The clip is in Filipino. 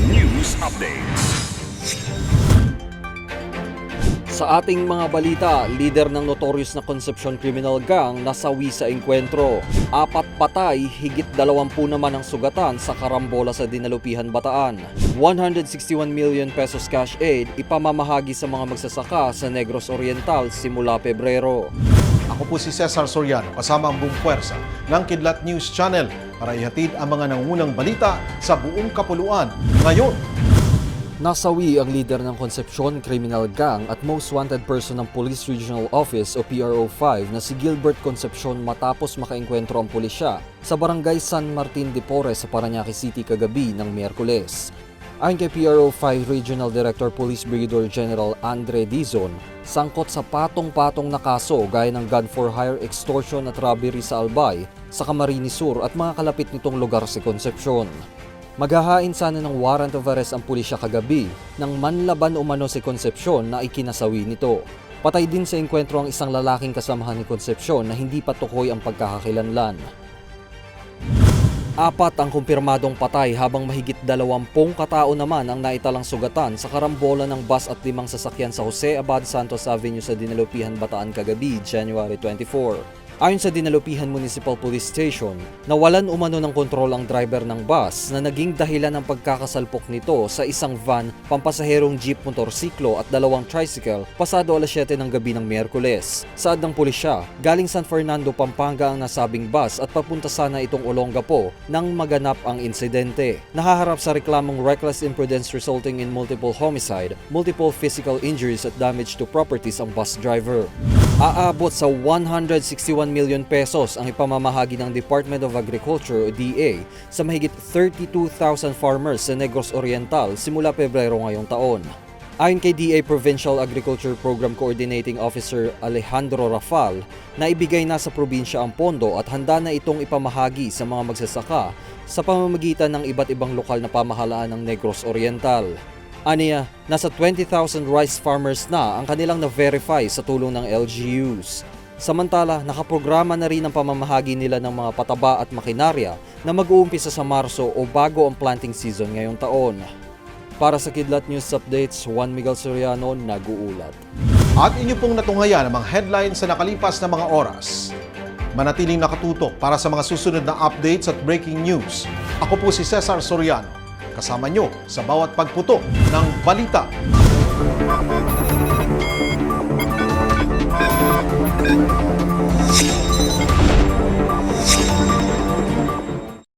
News Updates. Sa ating mga balita, leader ng notorious na Concepcion criminal gang nasawi sa engkwentro. 4 patay, higit 20 naman ang sugatan sa karambola sa Dinalupihan, Bataan. 161 million pesos cash aid ipamamahagi sa mga magsasaka sa Negros Oriental simula Pebrero. Ako po si Cesar Soriano, kasama ang buong puwersa ng Kidlat News Channel para ihatid ang mga nangunang balita sa buong kapuluan. Ngayon, Nasawi ang leader ng Concepcion Criminal Gang at most wanted person ng Police Regional Office o PRO5 na si Gilbert Concepcion matapos makaengkwentro ang pulisya sa barangay San Martin de Porres sa Parañaque City kagabi ng Miyerkules. Ayon kay PRO5 Regional Director Police Brigadier General Andre Dizon, sangkot sa patong-patong na kaso gaya ng gun for hire, extortion at robbery sa Albay, sa Camarines Sur at mga kalapit nitong lugar sa Concepcion. Maghahain sana ng warrant of arrest ang pulisya kagabi nang manlaban umano si Concepcion na ikinasawi nito. Patay din sa engkwentro ang isang lalaking kasamahan ni Concepcion na hindi pa tukoy ang pagkakakilanlan. 4 ang kumpirmadong patay habang mahigit 20 katao naman ang naitalang sugatan sa karambola ng bus at 5 sasakyan sa Jose Abad Santos Avenue sa Dinalupihan, Bataan kagabi, January 24. Ayon sa Dinalupihan Municipal Police Station, nawalan umano ng kontrol ang driver ng bus na naging dahilan ng pagkakasalpok nito sa isang van, pampasaherong jeep motorsiklo at 2 tricycle pasado alas 7 ng gabi ng Miyerkules. Saad ng pulisya, galing San Fernando, Pampanga ang nasabing bus at papunta sana itong Olongapo nang maganap ang insidente. Nahaharap sa reklamong reckless imprudence resulting in multiple homicide, multiple physical injuries at damage to properties ang bus driver. Aabot sa 161 million pesos ang ipamamahagi ng Department of Agriculture o DA sa mahigit 32,000 farmers sa Negros Oriental simula Pebrero ngayong taon. Ayon kay DA Provincial Agriculture Program Coordinating Officer Alejandro Rafal, naibigay na sa probinsya ang pondo at handa na itong ipamahagi sa mga magsasaka sa pamamagitan ng iba't ibang lokal na pamahalaan ng Negros Oriental. Aniya, nasa 20,000 rice farmers na ang kanilang na-verify sa tulong ng LGUs. Samantala, nakaprograma na rin ang pamamahagi nila ng mga pataba at makinarya na mag-uumpisa sa Marso o bago ang planting season ngayong taon. Para sa Kidlat News Updates, Juan Miguel Soriano, nag-uulat. at inyo pong natunghayan ang mga headlines sa nakalipas na mga oras. Manatiling nakatutok para sa mga susunod na updates at breaking news. Ako po si Cesar Soriano, kasama nyo sa bawat pagputok ng balita.